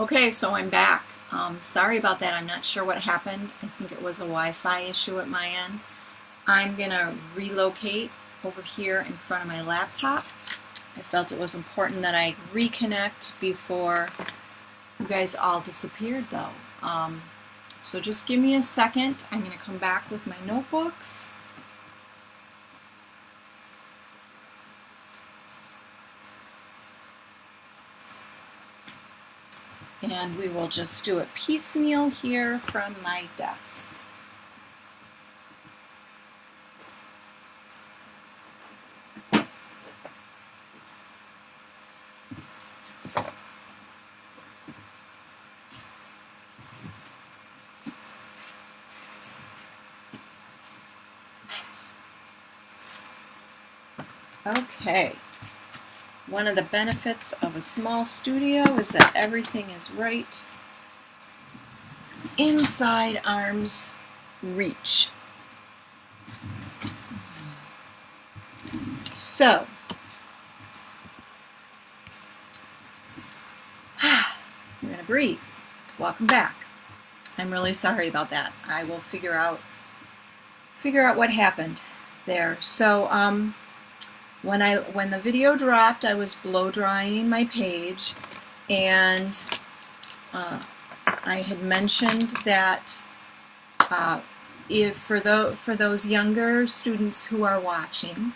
Okay, so I'm back. Sorry about that. I'm not sure what happened. I think it was a Wi-Fi issue at my end. I'm going to relocate over here in front of my laptop. I felt it was important that I reconnect before you guys all disappeared though. So just give me a second. I'm going to come back with my notebooks. And we will just do it piecemeal here from my desk. Okay. One of the benefits of a small studio is that everything is right inside arm's reach. So, we're going to breathe. Welcome back. I'm really sorry about that. I will figure out what happened there. So, when the video dropped, I was blow drying my page, and I had mentioned that if for those younger students who are watching,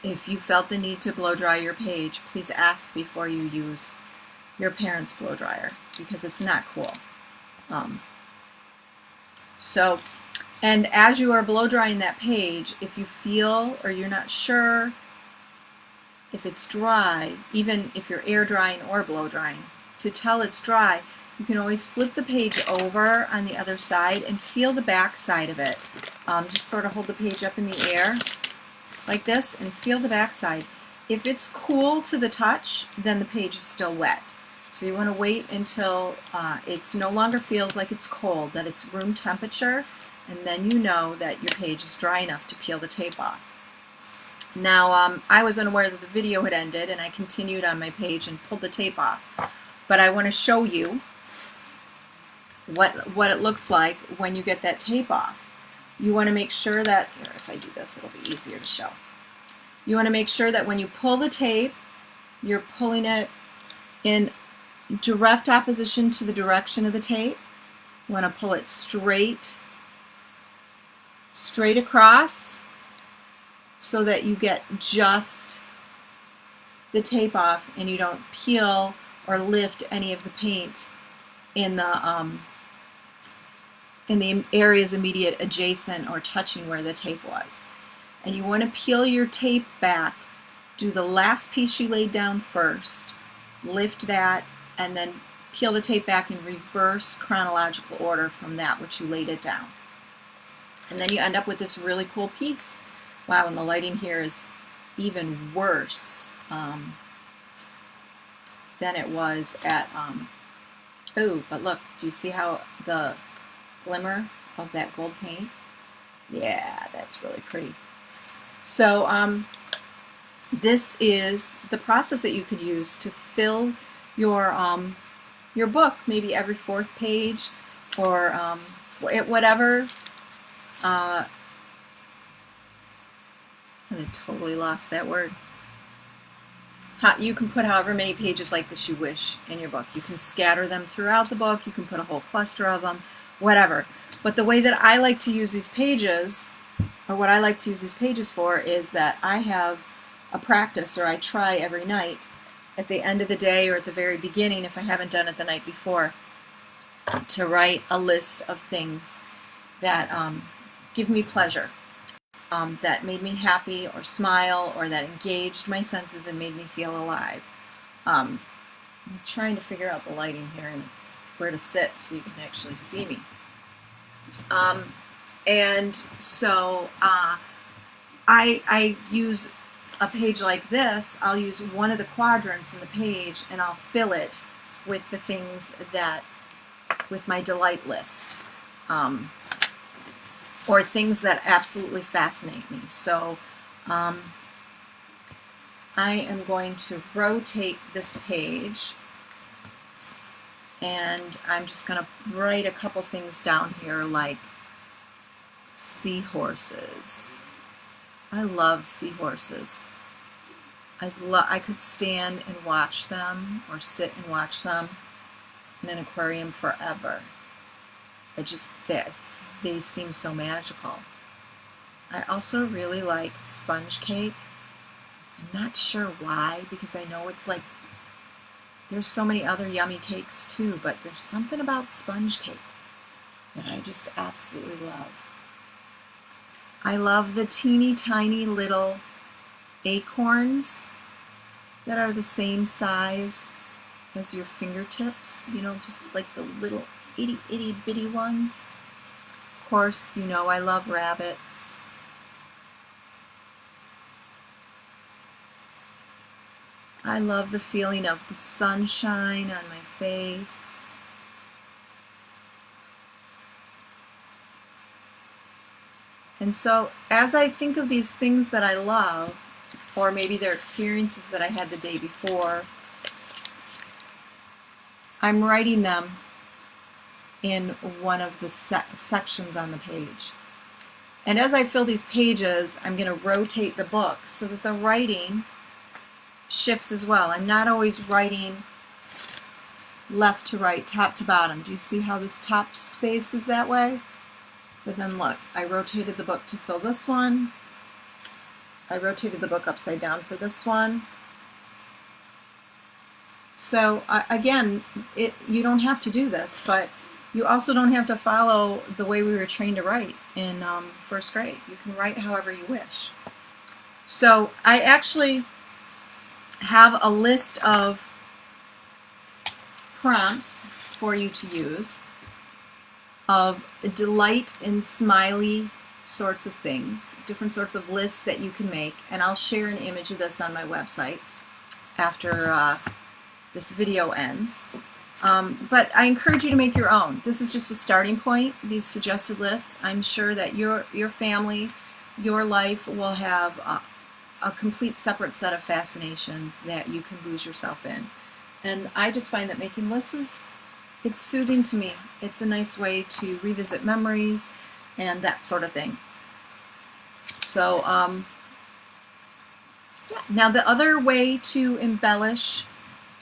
if you felt the need to blow dry your page, please ask before you use your parents' blow dryer, because it's not cool. And as you are blow drying that page, if you feel or you're not sure if it's dry, even if you're air drying or blow drying, to tell it's dry, you can always flip the page over on the other side and feel the back side of it. Just sort of hold the page up in the air like this and feel the back side. If it's cool to the touch, then the page is still wet. So you want to wait until it no longer feels like it's cold, that it's room temperature, and then you know that your page is dry enough to peel the tape off. Now, I was unaware that the video had ended, and I continued on my page and pulled the tape off. But I want to show you what it looks like when you get that tape off. You want to make sure that, here, if I do this, it'll be easier to show. You want to make sure that when you pull the tape, you're pulling it in direct opposition to the direction of the tape. You want to pull it straight across so that you get just the tape off and you don't peel or lift any of the paint in the areas immediate adjacent or touching where the tape was. And you want to peel your tape back, do the last piece you laid down first, lift that, and then peel the tape back in reverse chronological order from that which you laid it down. And then you end up with this really cool piece. Wow, and the lighting here is even worse than it was at, oh, but look, do you see how the glimmer of that gold paint? Yeah, that's really pretty. So this is the process that you could use to fill your book, maybe every fourth page, or whatever. And I totally lost that word. You can put however many pages like this you wish in your book. You can scatter them throughout the book. You can put a whole cluster of them, whatever. But the way that I like to use these pages, or what I like to use these pages for, is that I have a practice, or I try every night at the end of the day or at the very beginning, if I haven't done it the night before, to write a list of things that give me pleasure, that made me happy or smile, or that engaged my senses and made me feel alive. I'm trying to figure out the lighting here and where to sit so you can actually see me. And so I use a page like this. I'll use one of the quadrants in the page and I'll fill it with the things that, with my delight list, or things that absolutely fascinate me. So I am going to rotate this page And I'm just going to write a couple things down here like seahorses. I love seahorses. I could stand and watch them or sit and watch them in an aquarium forever. They seem so magical. I also really like sponge cake. I'm not sure why, because I know it's like, there's so many other yummy cakes too, but there's something about sponge cake that I just absolutely love. I love the teeny tiny little acorns that are the same size as your fingertips, you know, just like the little itty bitty ones. Of course, you know I love rabbits. I love the feeling of the sunshine on my face. And so as I think of these things that I love, or maybe they're experiences that I had the day before, I'm writing them in one of the sections on the page. And as I fill these pages, I'm going to rotate the book so that the writing shifts as well. I'm not always writing left to right, top to bottom. Do you see how this top space is that way? But then look, I rotated the book to fill this one. I rotated the book upside down for this one. So again, you don't have to do this, but you also don't have to follow the way we were trained to write in first grade. You can write however you wish. So I actually have a list of prompts for you to use of delight and smiley sorts of things, different sorts of lists that you can make, and I'll share an image of this on my website after this video ends. But I encourage you to make your own. This is just a starting point, these suggested lists. I'm sure that your family, your life will have a complete separate set of fascinations that you can lose yourself in. And I just find that making lists it's soothing to me. It's a nice way to revisit memories and that sort of thing. So, yeah. Now the other way to embellish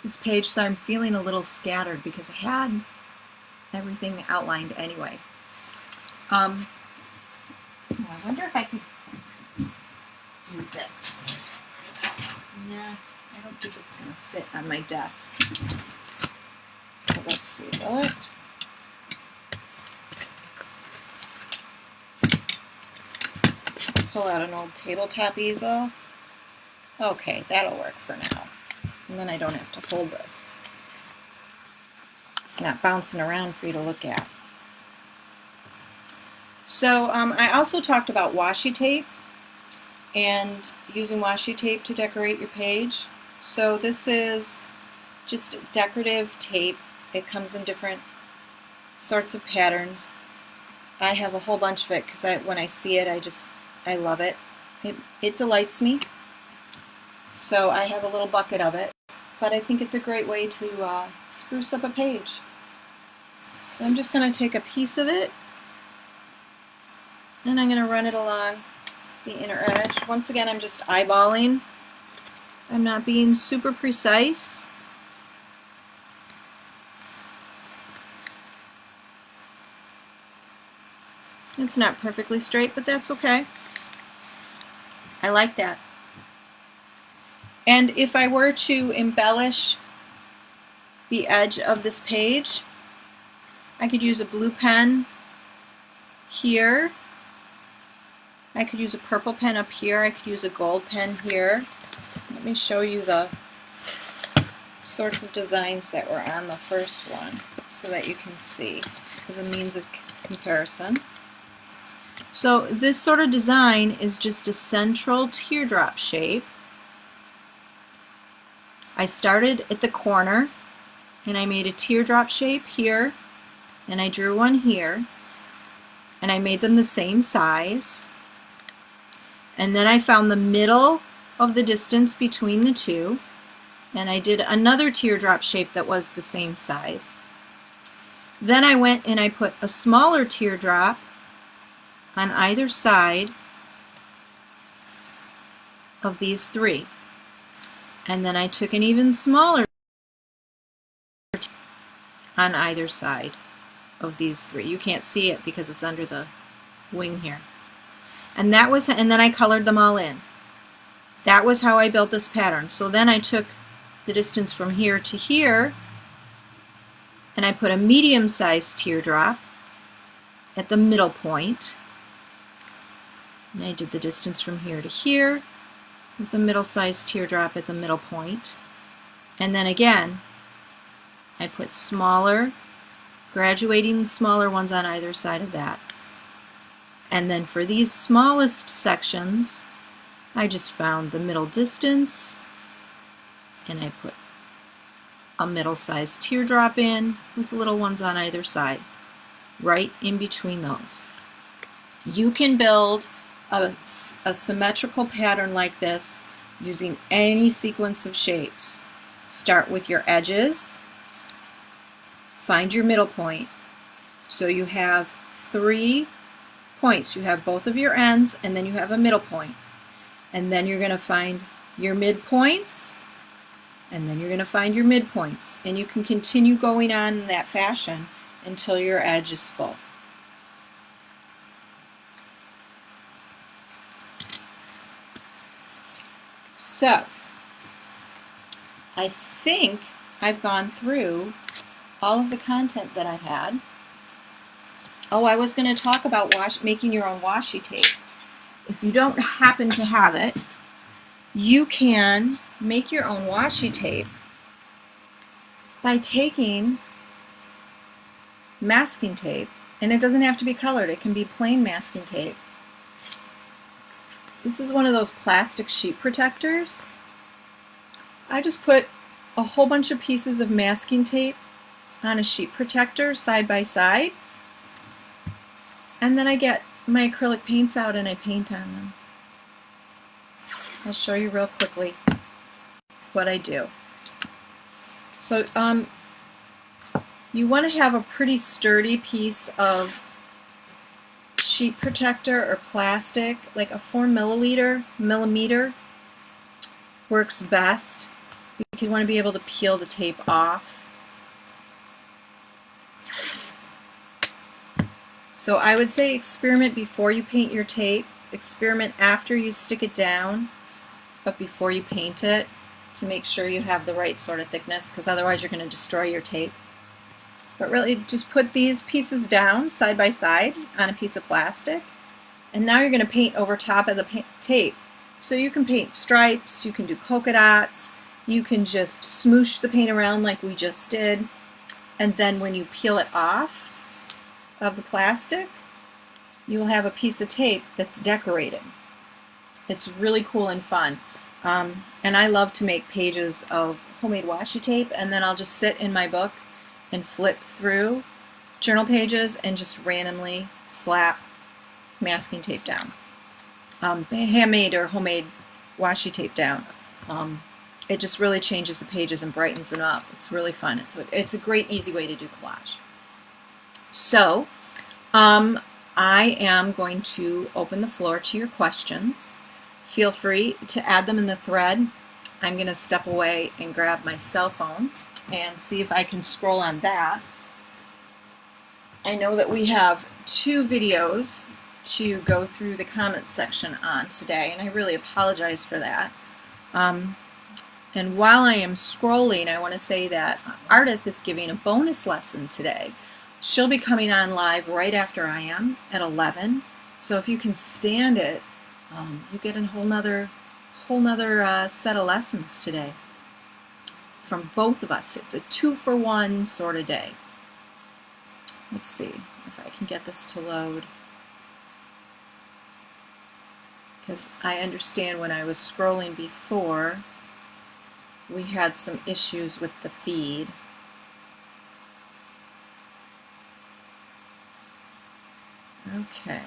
this page, so I'm feeling a little scattered because I had everything outlined anyway. I wonder if I could do this. Nah, I don't think it's going to fit on my desk. But let's see, will it? Pull out an old tabletop easel. Okay, that'll work for now. And then I don't have to hold this. It's not bouncing around for you to look at. So I also talked about washi tape and using washi tape to decorate your page. So this is just decorative tape. It comes in different sorts of patterns. I have a whole bunch of it because when I see it, I love it. It delights me. So I have a little bucket of it, but I think it's a great way to spruce up a page. So I'm just going to take a piece of it and I'm going to run it along the inner edge. Once again, I'm just eyeballing. I'm not being super precise. It's not perfectly straight, but that's okay. I like that. And if I were to embellish the edge of this page, I could use a blue pen here. I could use a purple pen up here. I could use a gold pen here. Let me show you the sorts of designs that were on the first one so that you can see as a means of comparison. So this sort of design is just a central teardrop shape. I started at the corner and I made a teardrop shape here and I drew one here and I made them the same size, and then I found the middle of the distance between the two and I did another teardrop shape that was the same size, Then I went and I put a smaller teardrop on either side of these three. And then I took an even smaller on either side of these three. You can't see it because it's under the wing here. And then I colored them all in. That was how I built this pattern. So then I took the distance from here to here and I put a medium-sized teardrop at the middle point. And I did the distance from here to here with a middle-sized teardrop at the middle point. And then again, I put smaller, graduating smaller ones on either side of that. And then for these smallest sections, I just found the middle distance and I put a middle-sized teardrop in with little ones on either side, right in between those. You can build a symmetrical pattern like this using any sequence of shapes. Start with your edges, find your middle point. So you have 3 points. You have both of your ends and then you have a middle point. And then you're going to find your midpoints and then you're going to find your midpoints. And you can continue going on in that fashion until your edge is full. So, I think I've gone through all of the content that I had. Oh, I was going to talk about making your own washi tape. If you don't happen to have it, you can make your own washi tape by taking masking tape, and it doesn't have to be colored, it can be plain masking tape. This is one of those plastic sheet protectors. I just put a whole bunch of pieces of masking tape on a sheet protector side by side, and then I get my acrylic paints out and I paint on them. I'll show you real quickly what I do. So you want to have a pretty sturdy piece of sheet protector or plastic, like a 4 millimeter works best. You want to be able to peel the tape off. So I would say experiment before you paint your tape, experiment after you stick it down, but before you paint it, to make sure you have the right sort of thickness, because otherwise you're going to destroy your tape. But really just put these pieces down side by side on a piece of plastic, and now you're going to paint over top of the tape. So you can paint stripes, you can do polka dots, you can just smoosh the paint around like we just did, and then when you peel it off of the plastic, you will have a piece of tape that's decorated. It's really cool and fun. And I love to make pages of homemade washi tape, and then I'll just sit in my book and flip through journal pages and just randomly slap masking tape down. Handmade or homemade washi tape down. It just really changes the pages and brightens them up. It's really fun. It's a great, easy way to do collage. So, I am going to open the floor to your questions. Feel free to add them in the thread. I'm going to step away and grab my cell phone and see if I can scroll on that. I know that we have 2 videos to go through the comments section on today, and I really apologize for that. And while I am scrolling, I want to say that Ardith is giving a bonus lesson today. She'll be coming on live right after I am at 11. So if you can stand it, you get a whole nother set of lessons today from both of us. It's a 2-for-1 sort of day. Let's see if I can get this to load, because I understand when I was scrolling before, we had some issues with the feed. Okay.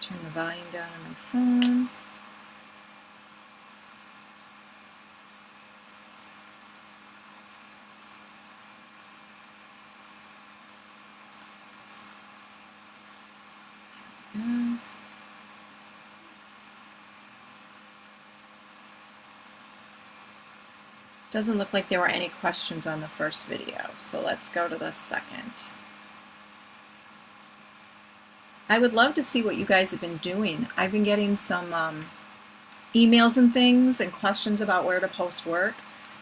Turn the volume down on my phone. Doesn't look like there were any questions on the first video, so let's go to the second. I would love to see what you guys have been doing. I've been getting some emails and things and questions about where to post work.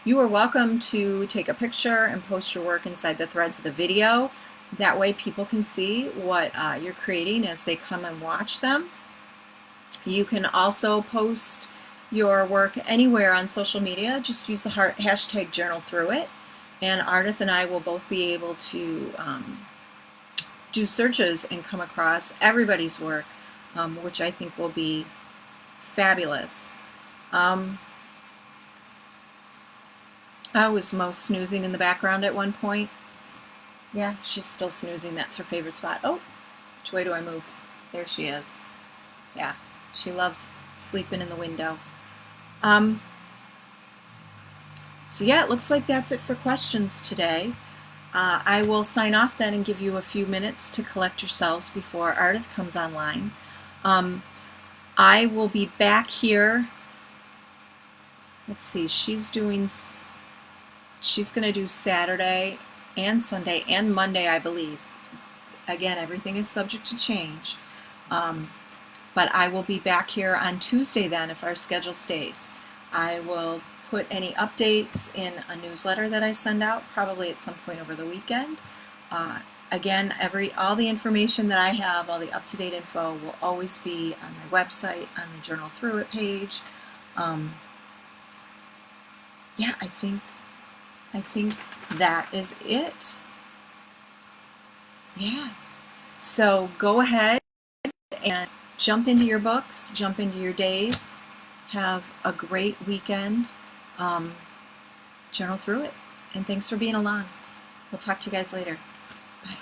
You are welcome to take a picture and post your work inside the threads of the video. That way people can see what you're creating as they come and watch them. You can also post your work anywhere on social media. Just use the hashtag journal through it, and Ardith and I will both be able to do searches and come across everybody's work, which I think will be fabulous. Was Mo snoozing in the background at one point? Yeah, she's still snoozing. That's her favorite spot. Oh, which way do I move? There she is. Yeah, she loves sleeping in the window. So yeah, it looks like that's it for questions today. I will sign off then and give you a few minutes to collect yourselves before Ardith comes online. I will be back here. Let's see, she's going to do Saturday and Sunday and Monday, I believe. Again, everything is subject to change. But I will be back here on Tuesday then if our schedule stays. I will put any updates in a newsletter that I send out, probably at some point over the weekend. Again, all the information that I have, all the up-to-date info will always be on my website, on the Journal Through It page. Yeah, I think that is it. Yeah. So go ahead and jump into your books, jump into your days, have a great weekend, journal through it, and thanks for being along. We'll talk to you guys later. Bye.